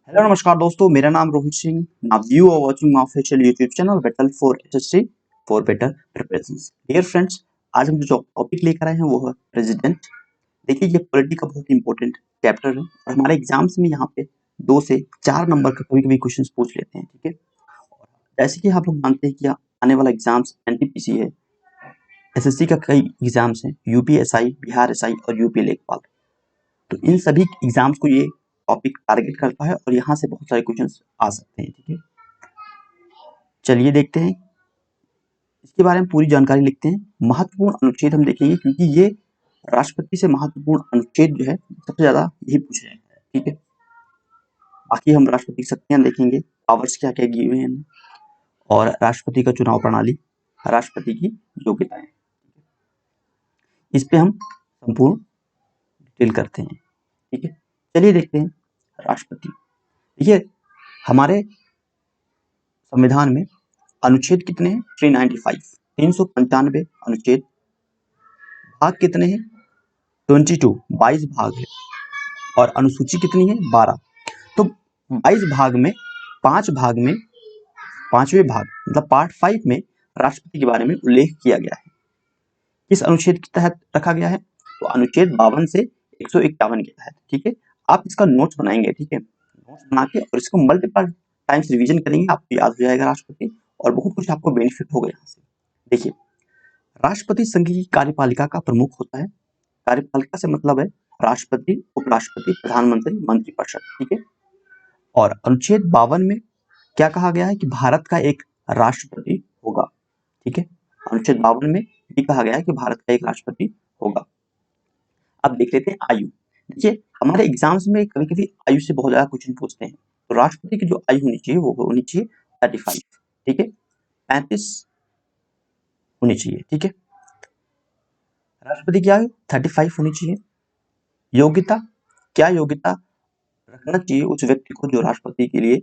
Hello नमस्कार दोस्तों, मेरा नाम Rohit Singh. Now you are watching my official YouTube channel battle for SSC for better preparations. Dear friends, आज हम जो टॉपिक लेकर आए हैं वो है प्रेसिडेंट। देखिए, ये पॉलिटी का बहुत इंपॉर्टेंट चैप्टर है और हमारे एग्जाम्स में यहाँ पे 2 से 4 नंबर का कभी-कभी क्वेश्चंस पूछ लेते हैं। ठीक है, जैसे कि आप लोग जानते हैं कि आने वाला एग्जाम्स एनटीपीसी है, एसएससी का कई एग्जाम्स हैं, यूपीएसआई, बिहार एसआई और यूपी लेखपाल। तो इन सभी एग्जाम्स को ये टॉपिक टारगेट करता है और यहाँ से बहुत सारे क्वेश्चंस आ सकते हैं। ठीक है, चलिए देखते हैं, इसके बारे में पूरी जानकारी लिखते हैं। महत्वपूर्ण अनुच्छेद हम देखेंगे क्योंकि ये राष्ट्रपति से महत्वपूर्ण अनुच्छेद जो है सबसे ज्यादा यही पूछा जाता है। ठीक है, बाकी हम राष्ट्रपति की शक्तियां देखेंगे, पावर्स क्या क्या गिवे हैं और राष्ट्रपति का चुनाव प्रणाली, राष्ट्रपति की योग्यताएं, इस पे हम संपूर्ण डिटेल करते हैं। ठीक है, चलिए देखते हैं राष्ट्रपति। देखिए, हमारे संविधान में अनुच्छेद कितने हैं? 395, 395 अनुच्छेद। भाग कितने हैं? 22, 22 भाग है और अनुसूची कितनी है? 12। तो 22 भाग में 5 भाग में 5वें भाग मतलब पार्ट 5 में राष्ट्रपति के बारे में उल्लेख किया गया है। किस अनुच्छेद के तहत रखा गया है? तो अनुच्छेद 52 से 151 के तहत। ठीक है, आप इसका नोट्स बनाएंगे। ठीक है, नोट्स बना के और इसको मल्टीपल टाइम्स रिवीजन करेंगे, आपको याद हो जाएगा राष्ट्रपति और बहुत कुछ आपको बेनिफिट होगा यहाँ से। देखिए, राष्ट्रपति संघ की कार्यपालिका का प्रमुख होता है। कार्यपालिका से मतलब है राष्ट्रपति, उपराष्ट्रपति, प्रधानमंत्री, मंत्रिपरिषद। ठीक है, और अनुच्छेद 52 में क्या कहा गया है कि भारत का एक राष्ट्रपति होगा। ठीक है, अनुच्छेद 52 में ये कहा गया है कि भारत का एक राष्ट्रपति होगा। अब देख लेते हैं आयु। देखिए, हमारे एग्जाम्स में कभी कभी आयु से बहुत ज्यादा क्वेश्चन पूछते हैं। तो राष्ट्रपति की जो आयु होनी चाहिए वो होनी चाहिए 35। ठीक है, 35 होनी चाहिए। ठीक है, राष्ट्रपति की आयु 35 होनी चाहिए। योग्यता, क्या योग्यता रखना चाहिए उस व्यक्ति को जो राष्ट्रपति के लिए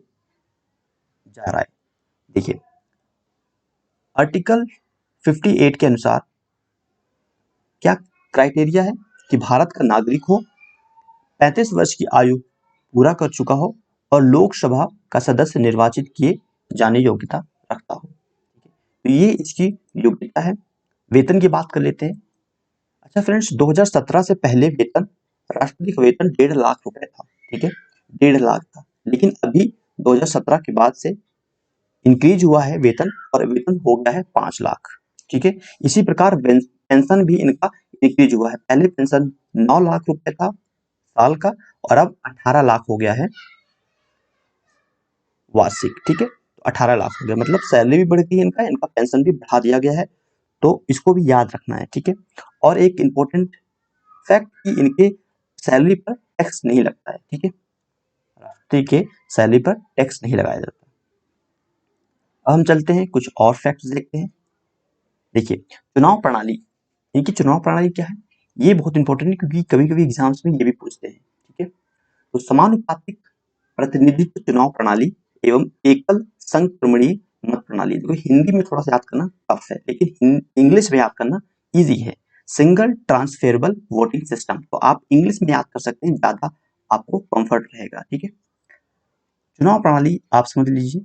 जा रहा है? देखिए, आर्टिकल 58 के अनुसार क्या क्राइटेरिया है कि भारत का नागरिक हो, 35 वर्ष की आयु पूरा कर चुका हो और लोकसभा का सदस्य निर्वाचित किए जाने योग्यता रखता हो। तो ये इसकी योग्यता है। वेतन की बात कर लेते हैं। अच्छा फ्रेंड्स, 2017 से पहले वेतन, राष्ट्रपति का वेतन 1.5 लाख रुपए था। ठीक है, 1.5 लाख था, लेकिन अभी 2017 के बाद से इंक्रीज हुआ है वेतन और वेतन हो गया है 5 लाख। ठीक है, इसी प्रकार पेंशन भी इनका इंक्रीज हुआ है। पहले पेंशन 9 लाख रुपए था साल का और अब 18 लाख हो गया है वार्षिक। ठीक है, तो 18 लाख हो गया, मतलब सैलरी भी बढ़ गई है इनका, इनका पेंशन भी बढ़ा दिया गया है। तो इसको भी याद रखना है। ठीक है, और एक इंपॉर्टेंट फैक्ट कि इनके सैलरी पर टैक्स नहीं लगता है। ठीक है, राष्ट्रपति के सैलरी पर टैक्स नहीं लगाया जाता। अब हम चलते हैं कुछ और फैक्ट्स देखते हैं। देखिए, चुनाव प्रणाली, इनकी चुनाव प्रणाली क्या है? ये बहुत इंपॉर्टेंट है क्योंकि कभी कभी एग्जाम्स में ये भी पूछते हैं। ठीक है, तो समानुपातिक प्रतिनिधित्व चुनाव प्रणाली एवं एकल संक्रमणीय मत प्रणाली। देखो, हिंदी में थोड़ा सा याद करना टफ है, लेकिन इंग्लिश में याद करना इजी है। सिंगल ट्रांसफेरेबल वोटिंग सिस्टम, तो आप इंग्लिश में याद कर सकते हैं, ज्यादा आपको कंफर्ट रहेगा। ठीक है, चुनाव प्रणाली आप समझ लीजिए।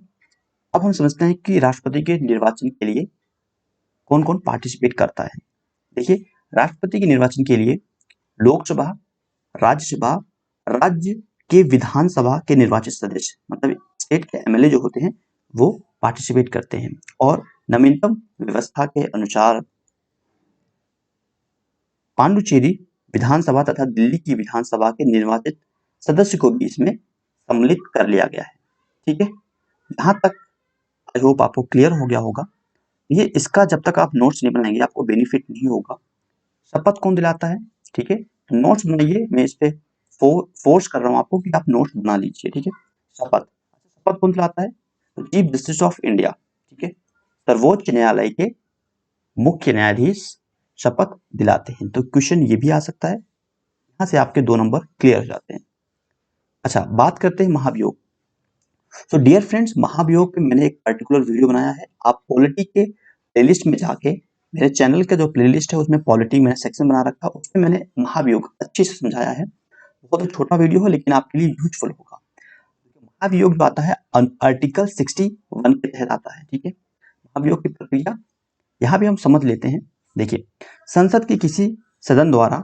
अब हम समझते हैं कि राष्ट्रपति के निर्वाचन के लिए कौन कौन पार्टिसिपेट करता है। देखिए, राष्ट्रपति के निर्वाचन के लिए लोकसभा, राज्यसभा, राज्य के विधानसभा के निर्वाचित सदस्य मतलब स्टेट के एमएलए जो होते हैं वो पार्टिसिपेट करते हैं और नवीनतम व्यवस्था के अनुसार पांडुचेरी विधानसभा तथा दिल्ली की विधानसभा के निर्वाचित सदस्य को भी इसमें सम्मिलित कर लिया गया है। ठीक है, यहाँ तक आई होप आपको क्लियर हो गया होगा। ये इसका जब तक आप नोट्स नहीं बनाएंगे आपको बेनिफिट नहीं होगा। शपथ कौन दिलाता है? ठीक है, नोट्स बनाइए, मैं इस पे फोर्स कर रहा हूँ आपको कि आप नोट्स बना लीजिए। ठीक है, शपथ, शपथ कौन दिलाता है? तो चीफ जस्टिस ऑफ इंडिया। ठीक है, सर्वोच्च न्यायालय के मुख्य न्यायाधीश शपथ दिलाते हैं। तो क्वेश्चन ये भी आ सकता है, यहाँ से आपके 2 नंबर क्लियर हो जाते हैं। अच्छा, बात करते हैं महाभियोग। तो डियर फ्रेंड्स, महाभियोग पे मैंने एक पर्टिकुलर वीडियो बनाया है। आप पॉलिटी के प्लेलिस्ट में जाके, मेरे चैनल का जो प्लेलिस्ट है उसमें पॉलिटी मैंने सेक्शन बना रखा है, उसमें मैंने महाभियोग अच्छे से समझाया है। बहुत छोटा वीडियो है लेकिन आपके लिए यूजफुल होगा। महाभियोग जो आता है आर्टिकल 61 के तहत आता है। ठीक है, महाभियोग की प्रक्रिया यहाँ भी हम समझ लेते हैं। देखिए, संसद के किसी सदन द्वारा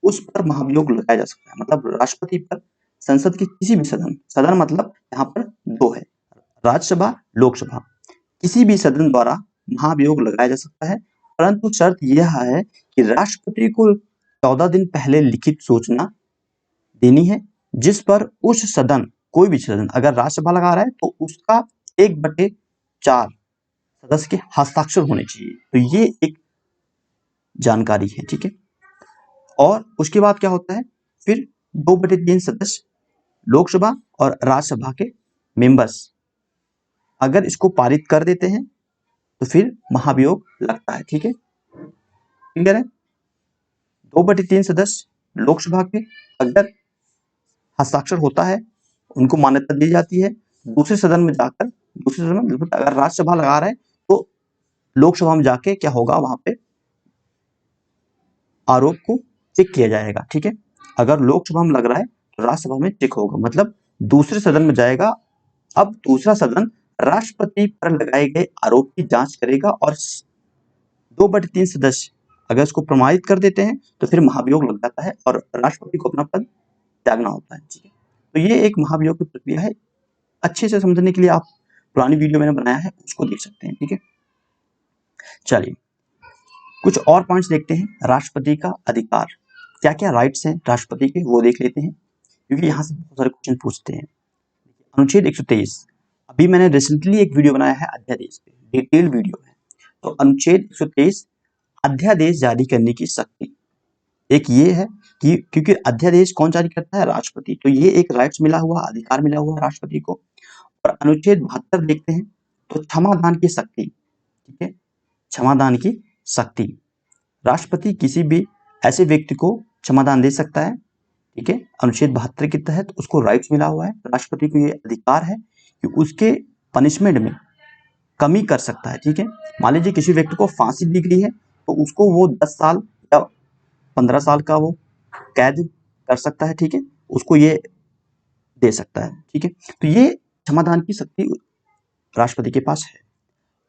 उस पर महाभियोग लगाया जा सकता है, मतलब राष्ट्रपति पर संसद के किसी भी सदन मतलब यहाँ पर दो है, राज्यसभा, लोकसभा, किसी भी सदन द्वारा महाभियोग लगाया जा सकता है, परंतु शर्त यह है कि राष्ट्रपति को 14 दिन पहले लिखित सूचना देनी है, जिस पर उस सदन, कोई भी सदन अगर राज्यसभा लगा रहा है तो उसका 1/4 सदस्य के हस्ताक्षर होने चाहिए। तो ये एक जानकारी है। ठीक है, और उसके बाद क्या होता है, फिर 2/3 सदस्य लोकसभा और राज्यसभा के मेंबर्स अगर इसको पारित कर देते हैं तो फिर महाभियोग लगता है। ठीक है, क्लियर है। 2/3 सदस्य लोकसभा के अगर हस्ताक्षर होता है, उनको मान्यता दी जाती है, दूसरे सदन में जाकर, दूसरे सदन में अगर राज्यसभा लगा रहा है तो लोकसभा में जाके क्या होगा, वहां पे आरोप को चेक किया जाएगा। ठीक है, अगर लोकसभा में लग रहा है तो राज्यसभा में चेक होगा, मतलब दूसरे सदन में जाएगा। अब दूसरा सदन राष्ट्रपति पर लगाए गए आरोप की जांच करेगा और 2/3 सदस्य अगर इसको प्रमाणित कर देते हैं तो फिर महाभियोग लग जाता है और राष्ट्रपति को अपना पद त्यागना होता है। ठीक है, तो ये एक महाभियोग की प्रक्रिया है। अच्छे से समझने के लिए आप पुरानी वीडियो मैंने बनाया है, उसको देख सकते हैं। ठीक है, चलिए कुछ और पॉइंट्स देखते हैं। राष्ट्रपति का अधिकार, क्या क्या राइट्स हैं राष्ट्रपति के, वो देख लेते हैं, क्योंकि यहाँ से बहुत सारे क्वेश्चन पूछते हैं। अनुच्छेद 123, अभी मैंने रिसेंटली एक वीडियो बनाया है अध्यादेश पे, डिटेल वीडियो है। तो अनुच्छेद 123 अध्यादेश जारी करने की शक्ति, एक ये है कि क्योंकि अध्यादेश कौन जारी करता है, राष्ट्रपति, तो ये एक राइट्स मिला हुआ, अधिकार मिला हुआ राष्ट्रपति को। और अनुच्छेद 72 देखते हैं तो क्षमादान की शक्ति। ठीक है, क्षमादान की शक्ति, राष्ट्रपति किसी भी ऐसे व्यक्ति को क्षमादान दे सकता है। ठीक है, अनुच्छेद 72 के तहत उसको राइट्स मिला हुआ है, राष्ट्रपति को ये अधिकार है कि उसके पनिशमेंट में कमी कर सकता है। ठीक है, मान लीजिए किसी व्यक्ति को फांसी दी गई है तो उसको वो 10 साल या 15 साल का वो कैद कर सकता है। ठीक है, उसको ये दे सकता है। ठीक है, तो ये क्षमादान की शक्ति राष्ट्रपति के पास है।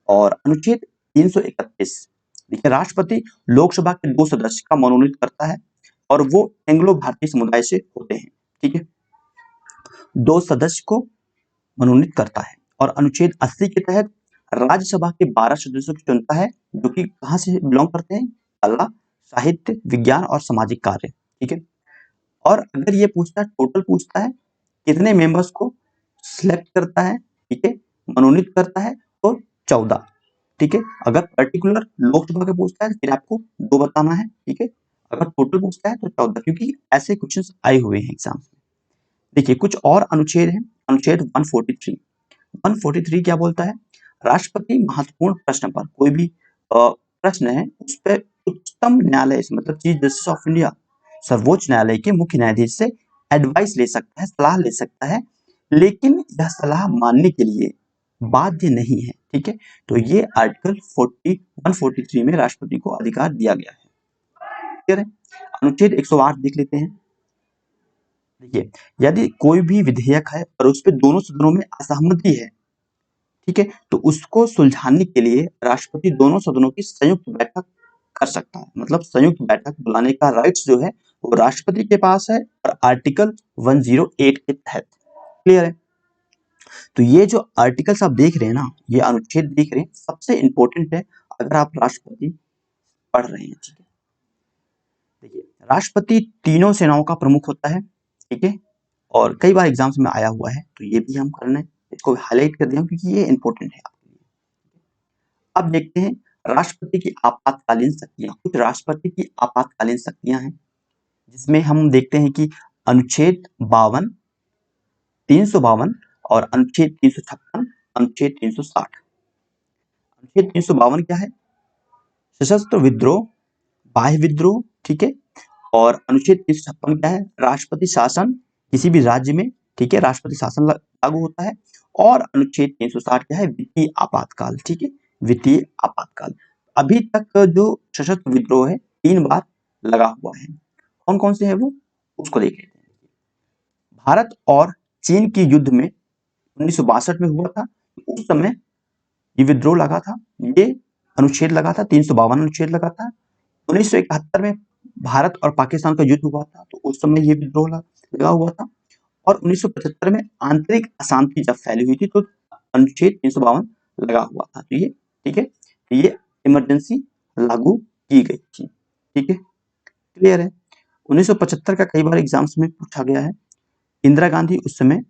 और अनुच्छेद 331, देखिए, राष्ट्रपति लोकसभा के 2 सदस्य का मनोनीत करता है और वो एंग्लो भारतीय समुदाय से होते हैं। ठीक है, 2 सदस्य को मनोनीत करता है। और अनुच्छेद 80 के तहत राज्यसभा के 12 सदस्यों को चुनता है, जो कि कहाँ से बिलोंग करते हैं, कला, साहित्य, विज्ञान और सामाजिक कार्य। ठीक है, और अगर ये पूछता है, टोटल पूछता है कितने मेंबर्स को सिलेक्ट करता है, ठीक है, मनोनीत करता है, तो 14। ठीक है, अगर पर्टिकुलर लोकसभा का पूछता है फिर आपको 2 बताना है। ठीक है, अगर टोटल पूछता है तो 14, क्योंकि ऐसे क्वेश्चंस आए हुए हैं एग्जाम में। देखिए कुछ और अनुच्छेद हैं। अनुच्छेद 143 क्या बोलता है, राष्ट्रपति महत्वपूर्ण प्रश्न पर, कोई भी प्रश्न है उस पर उच्चतम न्यायालय से, मतलब चीफ जस्टिस ऑफ इंडिया, सर्वोच्च न्यायालय के मुख्य न्यायाधीश से एडवाइस ले सकता है, सलाह ले सकता है, लेकिन यह सलाह मानने के लिए बाध्य नहीं है। ठीक है, तो ये आर्टिकल 143 में राष्ट्रपति को अधिकार दिया गया है। क्लियर है। अनुच्छेद 108 देख लेते हैं। देखिए, यदि कोई भी विधेयक है और उस पर दोनों सदनों में असहमति है, ठीक है, तो उसको सुलझाने के लिए राष्ट्रपति दोनों सदनों की संयुक्त बैठक कर सकता है, मतलब संयुक्त बैठक बुलाने का राइट्स जो है वो राष्ट्रपति के पास है और आर्टिकल 108 के तहत। क्लियर है। तो ये जो आर्टिकल्स आप देख रहे हैं ना, ये अनुच्छेद देख रहे हैं, सबसे इंपॉर्टेंट है अगर आप राष्ट्रपति पढ़ रहे हैं। ठीक है, देखिए, राष्ट्रपति तीनों सेनाओं का प्रमुख होता है। ठीक है, और कई बार एग्जाम्स में आया हुआ है, तो ये भी हम करना है, इसको हाईलाइट कर दिया क्योंकि ये इंपॉर्टेंट है आपके लिए। अब देखते हैं राष्ट्रपति की आपातकालीन शक्तियां। कुछ राष्ट्रपति की आपातकालीन शक्तियां हैं, जिसमें हम देखते हैं कि अनुच्छेद 52, 352 और अनुच्छेद 356, अनुच्छेद 360। अनुच्छेद 352 क्या है, सशस्त्र विद्रोह, बाह्य विद्रोह। ठीक है, और अनुच्छेद 356 क्या है, राष्ट्रपति शासन किसी भी राज्य में, ठीक है, राष्ट्रपति शासन लागू होता है। और अनुच्छेद 360 क्या है, वित्तीय आपातकाल। ठीक है, वित्तीय आपातकाल। अभी तक जो सशस्त्र विद्रोह है 3 बार लगा हुआ है, कौन कौन से है वो, उसको देख लेते हैं। भारत और चीन के युद्ध में 1962 में हुआ था। उस समय ये विद्रोह लगा था, ये अनुच्छेद लगा था, 352 अनुच्छेद लगा था। 1971 में भारत और पाकिस्तान का युद्ध हुआ था, तो उस समय ये विद्रोह लगा हुआ था। और 1975 में आंतरिक अशांति जब फैली हुई थी, तो अनुच्छेद 352 लगा हुआ था। तो ये ठीक है, ये इमरजेंसी लागू की गई थी। ठीक है, क्लियर है। 1975 का कई बार एग्जाम्स में पूछा गया है। इंदिरा गांधी उस समय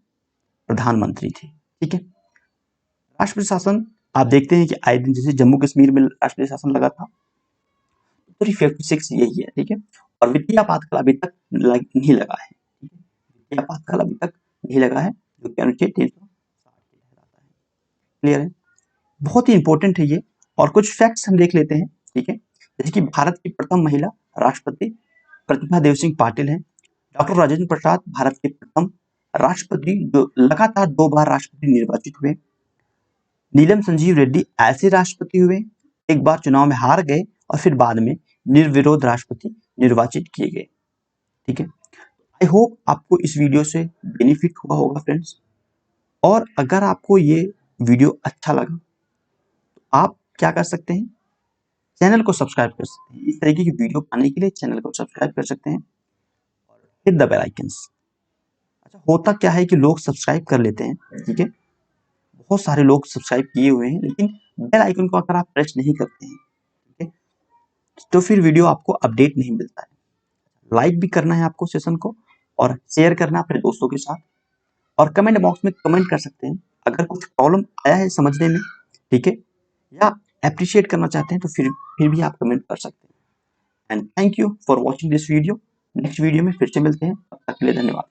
प्रधानमंत्री थी। ठीक है, राष्ट्रपति शासन आप देखते हैं कि आए दिन जैसे जम्मू कश्मीर में राष्ट्रपति शासन लगा था, तो 56 यही है। ठीक है, और वित्तीय आपातकाल अभी तक नहीं लगा है। वित्तीय आपातकाल अभी तक नहीं लगा है, जो कि अनुच्छेद 360 कहलाता है। क्लियर है, बहुत ही इंपॉर्टेंट है ये। और कुछ फैक्ट्स हम देख लेते हैं। ठीक है, जैसे कि भारत की प्रथम महिला राष्ट्रपति प्रतिभा देव सिंह पाटिल हैं। डॉक्टर राजेंद्र प्रसाद भारत के प्रथम राष्ट्रपति जो लगातार 2 बार राष्ट्रपति निर्वाचित हुए। नीलम संजीव रेड्डी ऐसे राष्ट्रपति हुए, एक बार चुनाव में हार गए और फिर बाद में निर्विरोध राष्ट्रपति निर्वाचित किए गए। ठीक है, आई होप आपको इस वीडियो से बेनिफिट हुआ होगा फ्रेंड्स। और अगर आपको ये वीडियो अच्छा लगा तो आप क्या कर सकते हैं, चैनल को सब्सक्राइब कर सकते हैं। इस तरीके की वीडियो पाने के लिए चैनल को सब्सक्राइब कर सकते हैं और हिट द बेल आइकन्स। अच्छा, होता क्या है कि लोग सब्सक्राइब कर लेते हैं, ठीक है, बहुत सारे लोग सब्सक्राइब किए हुए हैं, लेकिन बेल आइकन को अगर आप प्रेस नहीं करते हैं, ठीक है, तो फिर वीडियो आपको अपडेट नहीं मिलता है। लाइक भी करना है आपको सेशन को, और शेयर करना अपने दोस्तों के साथ, और कमेंट बॉक्स में कमेंट कर सकते हैं अगर कुछ प्रॉब्लम आया है समझने में। ठीक है, या अप्रिशिएट करना चाहते हैं तो फिर भी आप कमेंट कर सकते हैं। And thank you for watching this video. Next video में फिर से मिलते हैं, तब तक के लिए धन्यवाद।